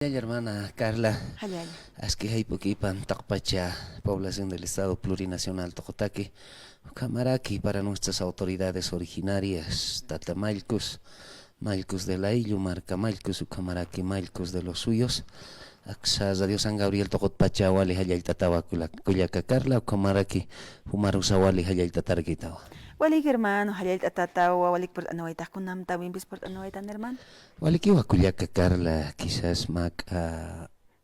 Hermana Carla, Hallalla. Aski Haipukipan, Takpacha, población del Estado Plurinacional Tocotaque, Camaraki para nuestras autoridades originarias, Tatamalcos, Malcos de la Illu, Marcamalcos, Ucamaraki, Malcos de los suyos, Axas, Dios San Gabriel Tocot Pachawali, Hayal Tatawa, Cuyaca Carla, Ucamaraki, Humarusawali, Hayal Tatarquitawa. Walik hermano, hallal atatawa, walik por anawaitas kunam tawin bis por anawaitan hermano. Walikiwa Cuyaca Carla, quizás Mac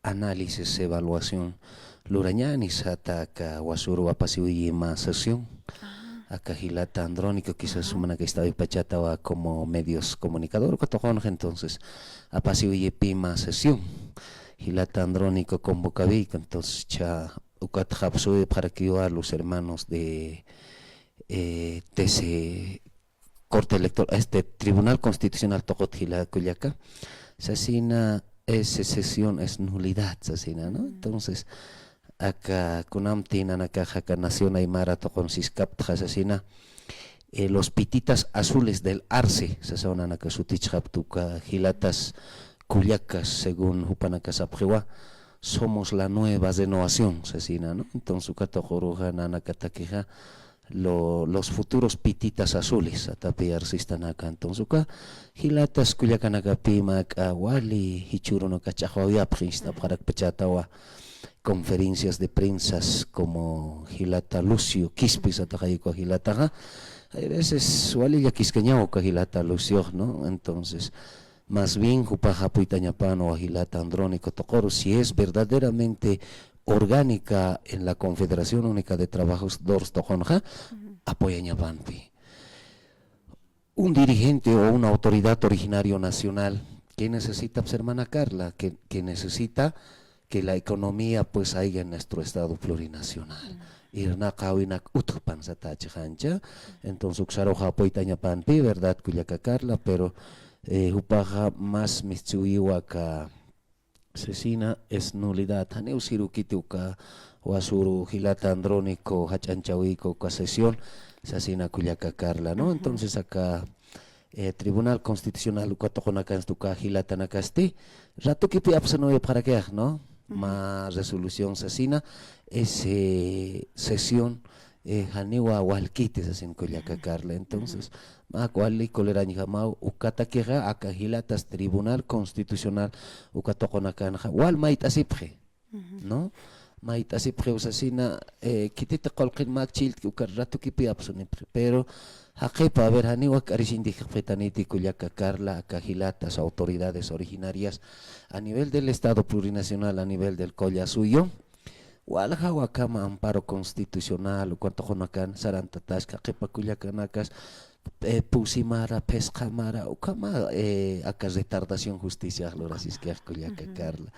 análisis, evaluación, Lurañani, Sataka, Wasuru, Apasiwi, sesión. Acá Gilata Andrónico, quizás humana que estaba pachatawa como medios comunicador, entonces Apasiwi Pima sesión. Gilata Andrónico convocavic, entonces cha Ucat Hapsui para que a los hermanos de ese Corte Electoral, este Tribunal Constitucional Tocot Gila Cuyaca, Sasina esa sesión es nulidad, Sasina, ¿no? Entonces, acá Kunamtina, acá Nación Aymara Tocon Siskap, Sasina, los pititas azules del Arce, Sasauna Nakasutichaptuka, Gilatas Cuyacas, según Hupanacasapjewa, somos la nueva renovación, Sasina, ¿no? Entonces, Ukatojoruja, Nanakatakeja, los futuros pititas azules atapiar sistanaka entonces hilatas kuyakanaka pimak wali hichuruno kachahoya prista para pechatawa conferencias de prensas como Hilata Lucio Quispis atajayko Hilata a veces wali ya quisqueñao ka Hilata Lucio, ¿no? Entonces más bien jupaja puitañapano o Hilata Andrónico Tocoro, si es verdaderamente orgánica en la Confederación Única de Trabajos Dors Tojonja, apoyan a Banpi. Un dirigente o una autoridad originario nacional que necesita, pues, hermana Carla, que necesita que la economía pues haya en nuestro estado plurinacional. Irna kawinak utpan satachhancha, entonces uxaroja apoytaña Banpi, verdad, Cuyaca Carla, pero upaja más michuiwaka Sesina es nulidad. Haneu sirukituka wasuru Hilata Andrónico hachanchawico ka sesión Sasina Cuyaca Carla, ¿no? Entonces acá Tribunal Constitucional Ucatojonacan Stuka Hilata Nakasti, rato que piapsano para qué, ¿no? Más resolución Sasina es sesión Haniwa Walquites asin Cuyaca Carla, entonces Macuali Colerañi Jamau Ucataqueja Acahilatas Tribunal Constitucional Ucatoconacanja Walmait Asipje, ¿no? Mait Asipje Usasina Kitita Colquin Machil Ucarrato Kipiapson, pero Jaquepa, a ver, Haniwa Carishindi Fetaniti Cuyaca Carla Acahilatas autoridades originarias a nivel del Estado plurinacional, a nivel del Colla suyo. Walha wakama amparo constitucional o cuanto jonakan sarantatasca qepakullakanakas pusimara pescamara o kama acá retardación justicia lorasis que Carla,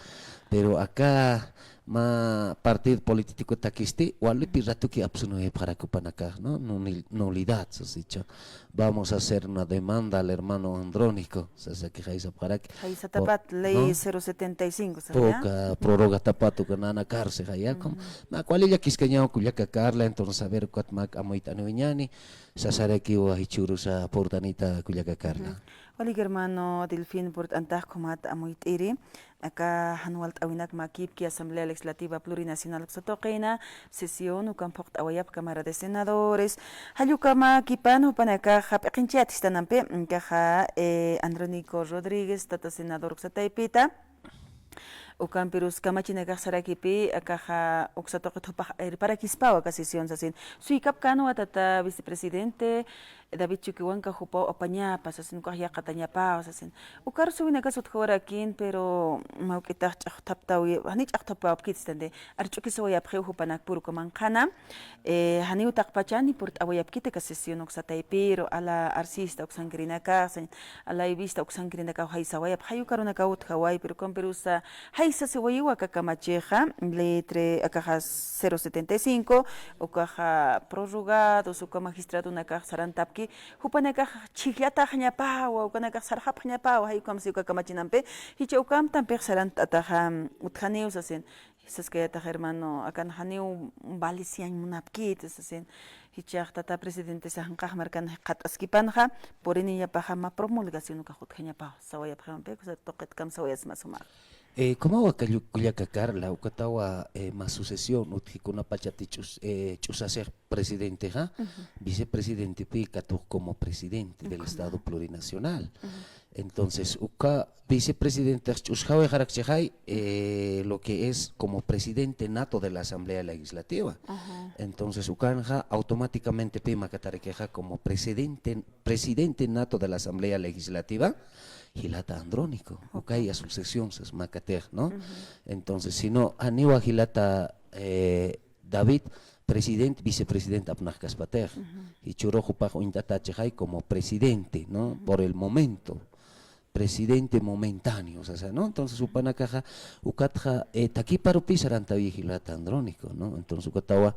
pero acá ma partido político taquisti wali piratu que absuno para cupanacá, no nulidad, dicho vamos a hacer una demanda al hermano Andrónico, se que jaisa para que Jaisa tapat ley 075, ¿sabes? poca prórroga tapatu que nana cárcel ya como ma cual ella quisqueñao Cuyaca Carla, entonces a ver cuat mac amoitano viñani sasareki o hichuru sa portanita Cuyaca Carla. Walik hermano Delfín por antah comat amoit iri acá hanualt awinak makip ki Asamblea Legislativa Plurinacional Xotoqina sesión ukampokt awayap Cámara de Senadores hayukama kipan hupanaka hapqinchiat istanampe kaja Andrónico Rodríguez tata senador xataipita Ucampirus kamachinakaq sarakipi akaja uxatoqitupaq para kispawa ka sesión sasin suikap kano atata vicepresidente David Chuquihuanca jupao apañapa sasin kuajya qatañapa sasin ukar suwinaka sutjawarakin pero mawkitaq ch'aqtaptawi hani ch'aqtapa apkitstande arch'ukisawayap qhiw hupanak puro kamanqana hani utaqpachani por awayapkita ka sesión uxataypi pero ala artista uxankrinaka ala ibista uxankrinaka haysawayap hayukarunaka utjaway pero kampirusa haysa siwayiwa kakamacheja letre akaja 075 ukaja prorrogado suka magistrado naka sarantap hupanaka chillata ñapawa ukanaka sarhap ñapawa haykam si ukakamachinampe hicha ukam tampe sarant ataja utjaneu sasen saskayata hermano akan haneu balisian munapkit sasen hicha tata presidente sahanqaj markan qat'askipanja por ini yapaja ma promulgación uka jutjañapawa sawaya phampe kusa toqet kam sawayas masumar Como wa Carla, ukatawa más sucesión, utkikuna pachati ser presidente, ¿ja? Vicepresidente pica tú como presidente del Estado plurinacional. Entonces, uka vicepresidente chusjawe jarakchejay, lo que es como presidente nato de la Asamblea Legislativa. Entonces, ukanja automáticamente pima katarekeja como presidente nato de la Asamblea Legislativa. Hilata andrónico, ukaya sucesión es macater, ¿no? Entonces, si no, aniwa hilata David, presidente, vicepresidente apnachkas pater, y churo jupaj intatachehay como presidente, ¿no? Por el momento, presidente momentáneo, o sea, ¿no? Entonces, upanakaja, ukatja, taki parupi sarantavi hilata andrónico, ¿no? Entonces, ukatawa,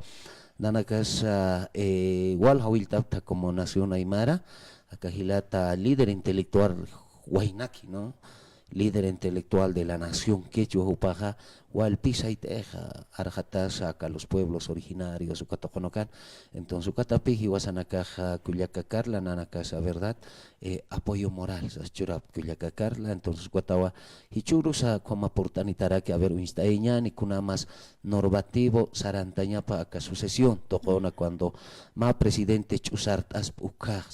danakas, igual hawiltapta como nación aymara, acá hilata líder intelectual Huaynaki, ¿no? Líder intelectual de la nación quechua upaja, hualpisa y teja, arjatasa acá los pueblos originarios, ukatoconocan, entonces ukatapiji wasanakaja cuyacacarla, nanacasa, ¿verdad? Apoyo moral, churap cuyacacarla, entonces ukatawa, hichurusa como aportanitara que haber instaeña ni kuna más normativo, sarantañapa acá sucesión, tocona cuando ma presidente chusartas ukaj,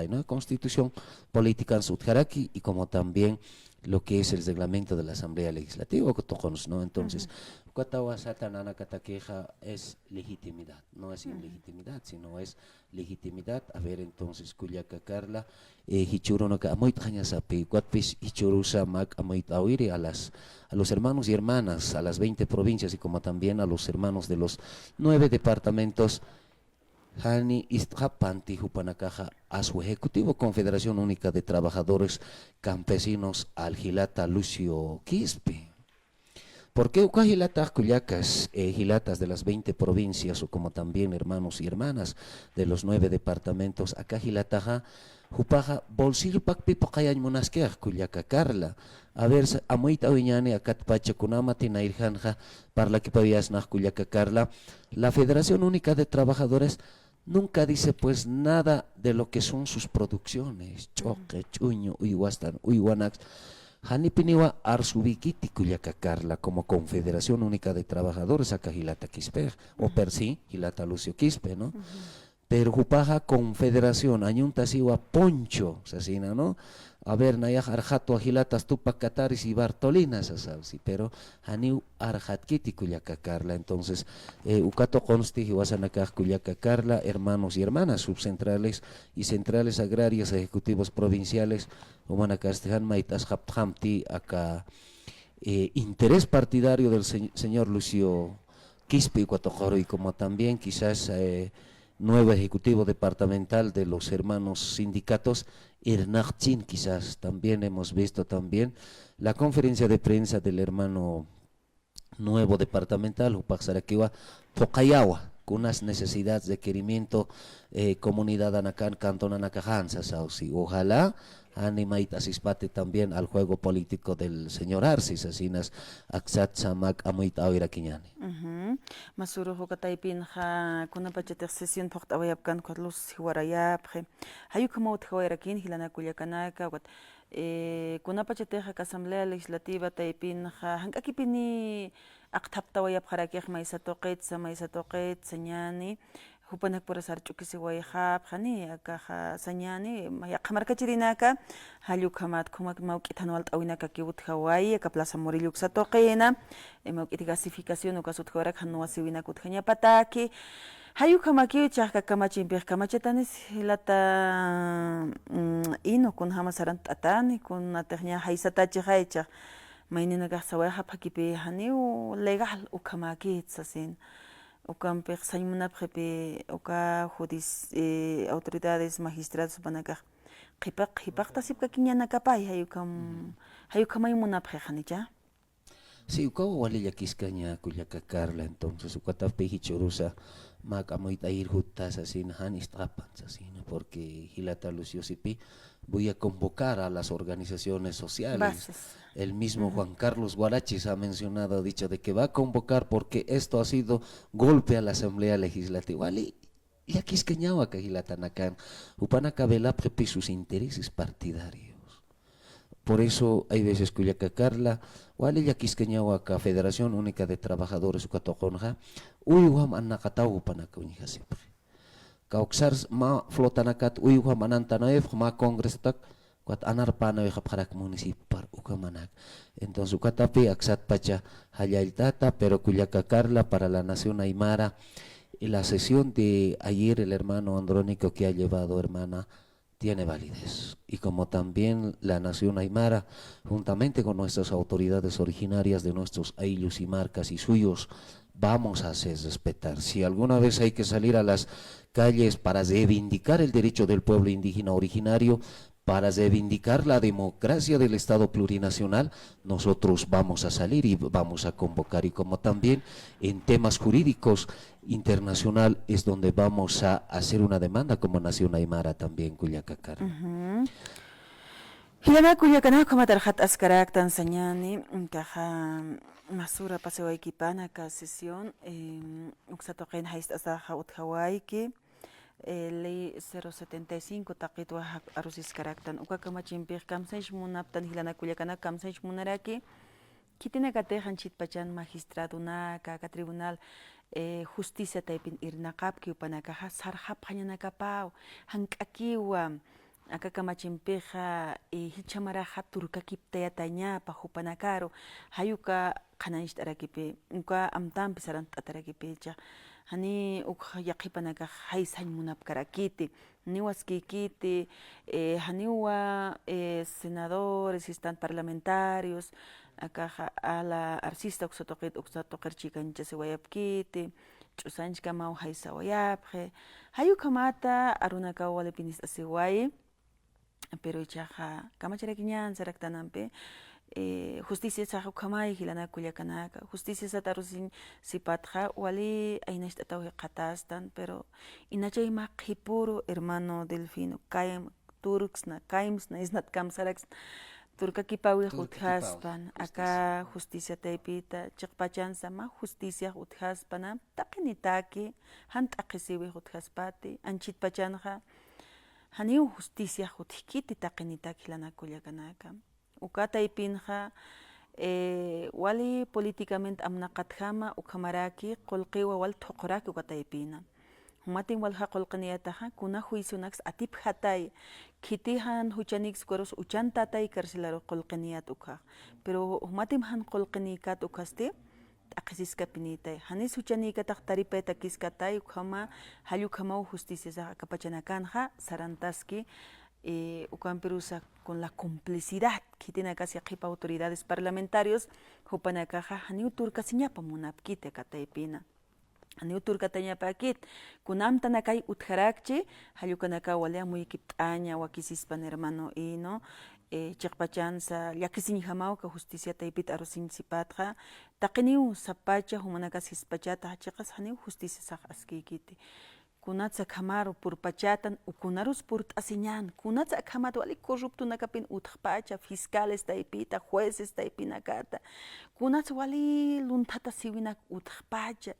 ¿no? Constitución política en Sudjaraki y como también lo que es el reglamento de la Asamblea Legislativa, ¿no? Entonces, Katawa Satanana Katakeja es legitimidad, no es ilegitimidad, sino es legitimidad. A ver, entonces, Kuyaka Carla, Hichuronoka, Amoit Hañasapi, Cuatpis, Hichurusa, Mac, Amoit Awiri, a los hermanos y hermanas, a las 20 provincias y como también a los hermanos de los 9 departamentos. Hani Isthapanti Jupanakaja a su ejecutivo Confederación Única de Trabajadores Campesinos Algilata Lucio Quispe. ¿Por qué Ucajilata Cuyacas, gilatas de las 20 provincias o como también hermanos y hermanas de los 9 departamentos, acá Gilataja, Jupaja, bolsillo pakpi pakayan monasqueaj Cuyaca Carla, a ver, amuita viñane akat pacha kunama tinairjanja, parla que pavías na Cuyaca Carla, la Federación Única de Trabajadores nunca dice pues nada de lo que son sus producciones, choque, chuño, uihuastan, uihuanax, Hanipiniwa Arsubikiti Cuyacacarla como Confederación Única de Trabajadores acá Gilata Quispe, o per sí, Gilata Lucio Quispe, ¿no? Pero Jupaja Confederación, Añunta Siwa Poncho, Sasina, ¿no? A ver, Nayaj Arjato Agilatas Tupac Cataris y Bartolinas, sí, pero Haniu Arjatkiti Cuyacacarla, entonces, Ucato Consti, Iwasanacaj Cuyacacarla, hermanos y hermanas, subcentrales y centrales agrarias, ejecutivos provinciales, Humana Castejan Maitas Haphamti, acá, interés partidario del señor Lucio Quispe y como también quizás nuevo ejecutivo departamental de los hermanos sindicatos, Irnachchin, quizás también hemos visto también la conferencia de prensa del hermano nuevo departamental, Upaxaraquiwa, Tocayawa, con unas necesidades de requerimiento, comunidad Anacan, Cantón Anacajan, Sausi. Ojalá animait asispate también al juego político del señor Arcis, asinas Aksat Samak Amuit Awira Quiñani. Masuro Hokataipin ha kuna pachatek sesión port awayapkan Carlos Hiwarayapje. Hayu como utjawarakin hilana kuyakanaka wat kuna pachatek asamblea legislativa taipin ha hankakipini aqtapta wayapjarakej maisatoqet sañani hupanak por asar chukisi wayhab hani akaja sañani yaqmarkachirinaka hallukamat kumak mawqitan walt'awinaka kiwutjaway aka Plaza Morillo ksatoqina mawqiti gasificación ukasut jawrak hanuwasiwinaka utjañapataki hayukamaki chaqka kamachimpij kamachatanis hilata ino kun hamasaran t'atani kun ataqña haysatachi haychaq mayninakaj sawayhab hakipi haniw legal ukamaki tsasin Ucampej saymunapjepe uka autoridades magistrados banakaj qhipaqta sipka kiñanakapay hayukamaymunapjejanicha. Sí, ukawa walilla kiscaña Cuyacacarla, entonces ukatape hichurusa makamoita ir jutas así han istrapan así, porque Gilata Lucio Sipi voy a convocar a las organizaciones sociales. Bases. El mismo Juan Carlos Guarachis ha mencionado, ha dicho de que va a convocar porque esto ha sido golpe a la Asamblea Legislativa. Y aquí es que Gilata Nacan, Upanacabela prepe sus intereses partidarios. Por eso hay veces que ya Carla, wale ya quisqueñahuaca Federación Única de Trabajadores Ucatoconja, uyuham anakatau panakuniha siempre. Kauksar ma flotanakat uyuham anantanaef ma congresak kuat anar panawe parak municipal ukamanak. Entonces ukatapi aksat pacha hayaitata pero kuyaka Carla para la Nación Aymara. Y la sesión de ayer el hermano Andrónico que ha llevado hermana tiene validez. Y como también la Nación Aymara, juntamente con nuestras autoridades originarias de nuestros ayllus y marcas y suyos, vamos a hacer respetar. Si alguna vez hay que salir a las calles para reivindicar el derecho del pueblo indígena originario, para reivindicar la democracia del Estado plurinacional, nosotros vamos a salir y vamos a convocar. Y como también en temas jurídicos internacional es donde vamos a hacer una demanda como Nación Aymara también, Cuyacacar. Hilana Cuyacana como tarjat askarak tan sañani, caja masura paseo equipana ka sesión, uxatoquen haist asaja uthawaiki. Ley 075 taqitwa arusis karaktan uka kama chimpir kamsaish munaptan hilana kuyakana kamsaish munaraki kitina katejan chitpachan magistrado naka ka tribunal justicia taipin irnaqap ki upanaka sarhap hañanakapau hankakiwa aka kama chimpeja hichamaraja turkakiptayataña pajupanakaro hayuka qananishta arakipi uka amtan pisaran atarakipicha hani yaqipanaka haysañ munapkarakiti niwaskikiti haniwa senadores están parlamentarios acá ala artista uksatoqirchikancha sewayapkiti ch'usanchka mau haysawayapje hayukamata arunaka walepinis asiway pero ichaja kamacharakiñan saraktanampe justicia saja kamay hilana kuyakanaka justicia satarusin sipatja wali aynashtatawi qatastan pero inachay maqhipuro hermano Delfino kaym turksna kaymsna isnat kamsaraks turkakipawi uthaspan acá justicia taipita chiqpachansa ma justicia uthaspana taqinitaki hant'aqisiwi uthaspati anchitpachanja haniu justicia uthikiti taqinitaki hilana kuyakanaka ukata ipinja wali políticamente amnaqatjama ukamaraki qolqiwa wal thuqraki ukata ipina humatin wal haqolqaniyataja kuna juicionax atip hatay kitihan huchanix kueros uchanta tay carcelaro qolqaniyat ukha pero humatin han qolqanikat ukhaste aqisiska pinitay hanis huchanikataq taripayta kiskatay ukhama hallukama justicia sa kapachanakanja sarantaski Ucamperusa con la complicidad que tiene casi aquí para autoridades parlamentarios, Jupanakaja, Haniu Turca Siñapa Munapkite Kataipina. Haniu Turca Tañapakit, Kunam Tanakai Utjarakchi, Hayukanaka Walea muy kiptaña, Wakisispan hermano Ino, Chakpachanza, Yakisin Hamauka, Justicia Taipit Arosin Sipatra, Takeniu Sapacha, Humanakas Hispachata, Chakas Haniu Justicia Sahaskikiti. Kunatsa kamaro por pachatan u kunarus por asiñan kunatsa kamado ali corrupto nakapin utpacha fiscales taipita jueces taipinakata kunatsa wali luntata siwinak utpacha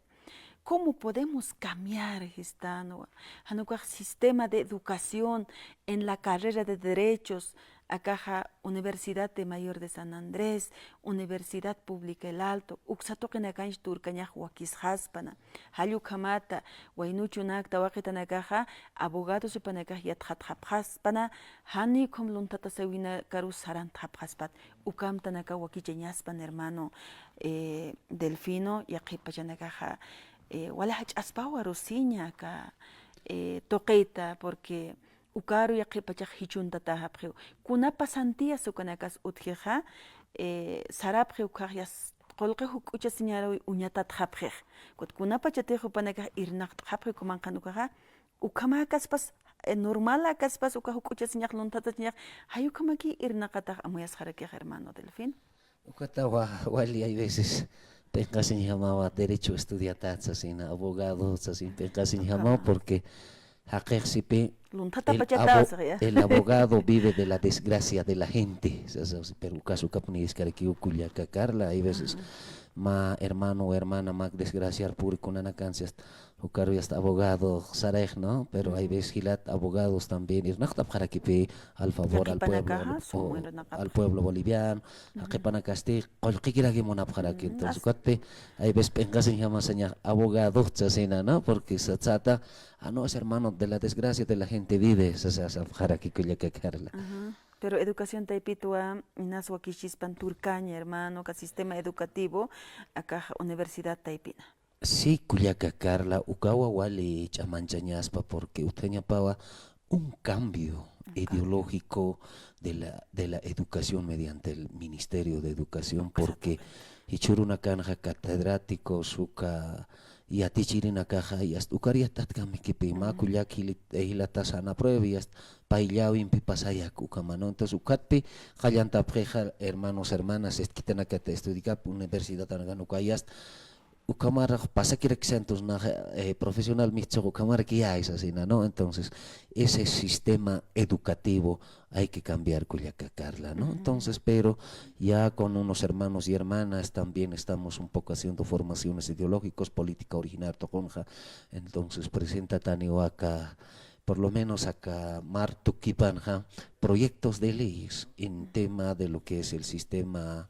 ¿cómo podemos cambiar gestano hanuka sistema de educación en la carrera de derechos Acaja Universidad de Mayor de San Andrés, Universidad Pública El Alto, Uxatoqenakanch Turcañaj Huakis Haspana, Hayukamata, Wainuchunak Tawakitanakaja, Abogados de Panakaj Yathat Haspana, Hani com Luntata Sewina Karus Sarant Haspat, Ukam Tanaka Wakicheñaspan, hermano Delfino, Yakipachanakaja, Walahach Aspawa Rosiña, Toqueta, porque Ukaru yaqipachaq hichunta tahapqiw kuna pasantia sukanakas utjiqa sarapqiw kaqyas qolqi huk'ucha señalawi uñatat hapqiq kut kuna pachatiq panakaq irnaq hapqiw kumanqanukaqa ukamakaspas normala kaspas uka huk'ucha señaq luntata señaq hayukamaki irnaqataq amuyasqarakiq hermano Delfín Ukatawa wali hay veces penqasin llamaba derecho estudiantal asina abogados así penqasin llamaba porque el abogado vive de la desgracia de la gente, pero caso Carla, hay veces ma hermano o hermana ma desgraciar puri kunana cancias ukaru ya está abogado sarej, ¿no? Pero hay veces gilat abogados también ir nakta para que al favor al pueblo Llakipanacaja o sumurinakapaj. al pueblo boliviano aquipana casti qolqikira que mona para que entonces cuatpe hay veces pengasen llama seña abogado chasina, ¿no? Porque satsata no es hermano de la desgracia de la gente vive sa para que Carla. Pero educación taipitua, inaswa kishispan turcaña, hermano, que sistema educativo, acá universidad taipina. Sí, Cuyaca Carla, Ukawa Wali Chamanchañaspa, porque Uteña Pawa un cambio ideológico de la educación mediante el Ministerio de Educación, porque Hichuruna Kanja catedrático, Suka y Atichirina Caja, y hasta Ucaria Tatkami Kipima, Kuyaki Ehilatasana prueba, y hasta Paillao impi pasaya Kukamano, entonces Ukatpi, Jayanta Preja, hermanos, hermanas, Estitanakate, estudiar Universidad Anaganukayas, ukamara pasa que exentos na profesional micho ukamara que ya es así, ¿no? Entonces, ese sistema educativo hay que cambiar, Cuyaca Carla, ¿no? Entonces, pero ya con unos hermanos y hermanas también estamos un poco haciendo formaciones ideológicas, política original toconja, entonces presenta Tanio acá por lo menos acá Martu Kipanja, proyectos de leyes en tema de lo que es el sistema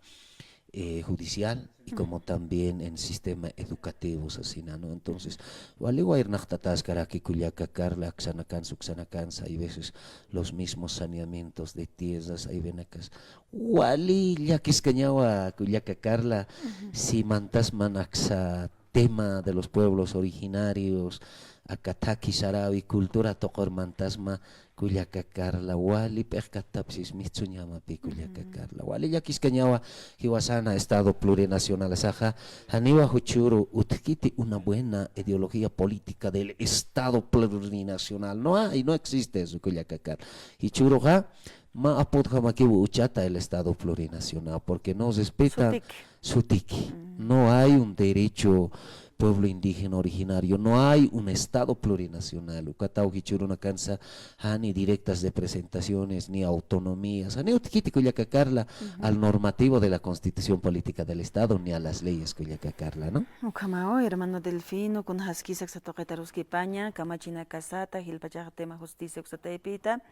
judicial y como también en sistema educativo así, ¿no? Entonces wali wair naktatas karaki kulyaka karla xanakansa hay veces los mismos saneamientos de tierras hay venacas wali yakis cañawa kulyaka karla si mantas manaxa tema de los pueblos originarios akataki sarawi cultura tokor mantasma Cuyaca Carla wali percatapsis mitsuñama pi Cuyaca Carla wali yakis cañawa hiwasana estado plurinacional saja haniwa huchuru utkiti una buena ideología política del estado plurinacional no existe eso Cuyaca Carla hichuru ha ma apodja makibu uchata el estado plurinacional porque no respetan su tiki no hay un derecho pueblo indígena originario, no hay un estado plurinacional, Ucatau Hichuruna cansa, ni directas de presentaciones, ni autonomías, ni utiquiti Carla al normativo de la constitución política del estado, ni a las leyes Carla, ¿no? Ukamao, hermano Delfino, con haskisak sa toquetaruski paña, kamachina casata, hilpachaj tema justicia uxataipita,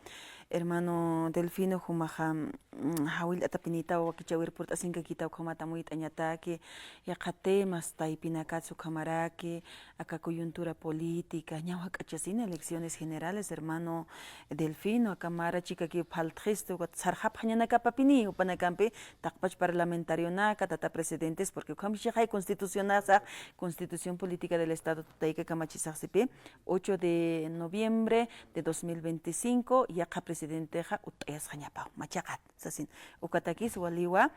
hermano Delfino, humaja, hawil atapinita o kichawir purt asinka kita ukamata muy tañataki, yakate mas taipina katsu kamaraki, acá coyuntura política, ñawak achasina, elecciones generales, hermano Delfino, acá mara chica que paltristo, sarjap hañanaka papini, upanakampi, takpach parlamentario naka, tata presidentes, porque ukamishaj constitucional, constitución política del Estado Taika Kamachisasipi, 8 de noviembre de 2025, yaqa presidente ja utayas jañapao, machakat, sasin, ukatakis waliwa,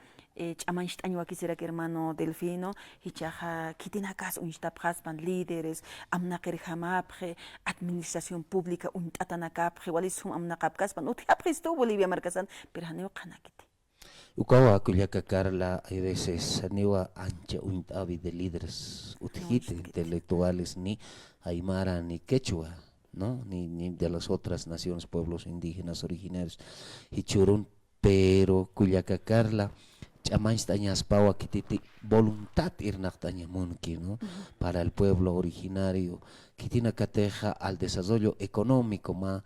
chamancht año quisiera que hermano Delfino, hichaja kitinakas unchtapjas líderes, amnaqer jamapje, administración pública untatanakapje, walisum amnaqapkas pan utiapristo Bolivia marcasan, pero haneo kanakiti. Ukawa Cuyaca Carla hay veces aniwa ancha un avi de líderes utjite intelectuales ni aymara ni quechua, ¿no? Ni de las otras naciones, pueblos indígenas originarios hichurun, pero Cuyaca Carla chamañstañas paua kititi voluntad irnactaña munki, ¿no? Para el pueblo originario que tiene cateja al desarrollo económico ma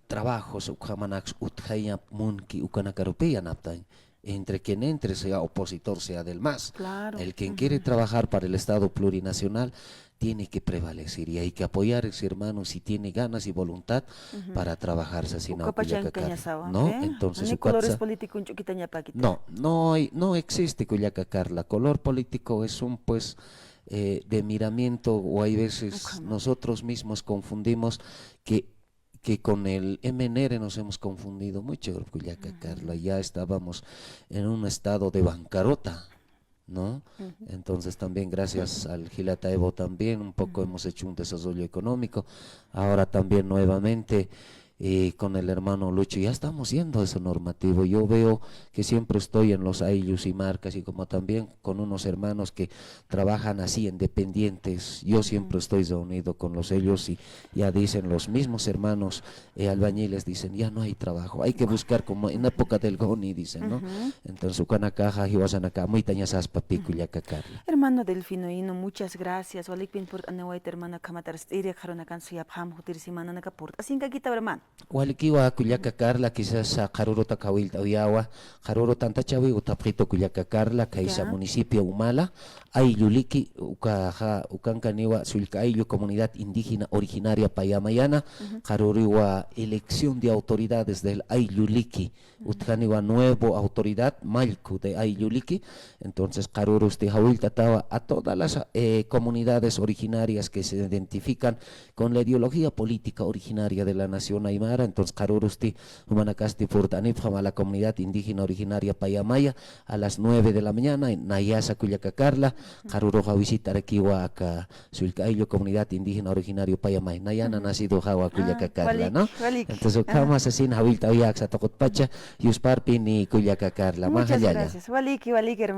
trabajos ukhamanax uthaya munki ukanakarupeya naptain entre quien entre sea opositor sea del MAS Claro. el quien quiere trabajar para el Estado plurinacional tiene que prevalecer y hay que apoyar a ese hermano si tiene ganas y voluntad para trabajar así no entonces su colores políticos no existe Cuyacacarla color político es un pues de miramiento o hay veces nosotros mismos confundimos que con el MNR nos hemos confundido mucho, Carla, ya estábamos en un estado de bancarrota, ¿no? Entonces también gracias al Gilata Evo también un poco hemos hecho un desarrollo económico, ahora también nuevamente con el hermano Lucho, ya estamos yendo eso normativo. Yo veo que siempre estoy en los ayllus y marcas y como también con unos hermanos que trabajan así independientes, yo siempre estoy reunido con los ellos y ya dicen los mismos hermanos albañiles, dicen ya no hay trabajo, hay que buscar como en época del Goni, dicen, ¿no? Entonces, ukana caja, acá, muy tañasas papico y Carla. Hermano Delfino Hino, muchas gracias. Walikpin por anawait hermana kamatar iria karona kan suyap ham hutir simana nakaport. Así que kita hermano. Walikiwa kulyaka Carla, quizás a Karuro Takawil Tawiawa, Karuro Tantachawi, Utapito Kulyaka Carla, Kaisa Ya. municipio Humala, Aylluliki, Ukankaniwa, Sulcaillo, comunidad indígena originaria Payamayana, Karuriwa, elección de autoridades del Aylluliki, Utkaniwa, nuevo autoridad, Malku de Aylluliki, entonces Karurus de Hawil Tatawa, a todas las comunidades originarias que se identifican con la ideología política originaria de la nación Aymara, entonces Karurusti, Humanacasti Furtanipjam a la comunidad indígena originaria Payamaya a las 9 de la mañana en Nayasa Cuyacacarla, Karuroja visitar aquí Huaca, Sulcaillo, comunidad indígena originario Payamay, Nayana nacido Jawa Cuyacacarla, ¿no? Entonces, Kamas así, Hawil Tawiaxa Tokotpacha, Yusparpi ni Cuyacacarla, Muchas Mahayaya. gracias. Waliki, hermano.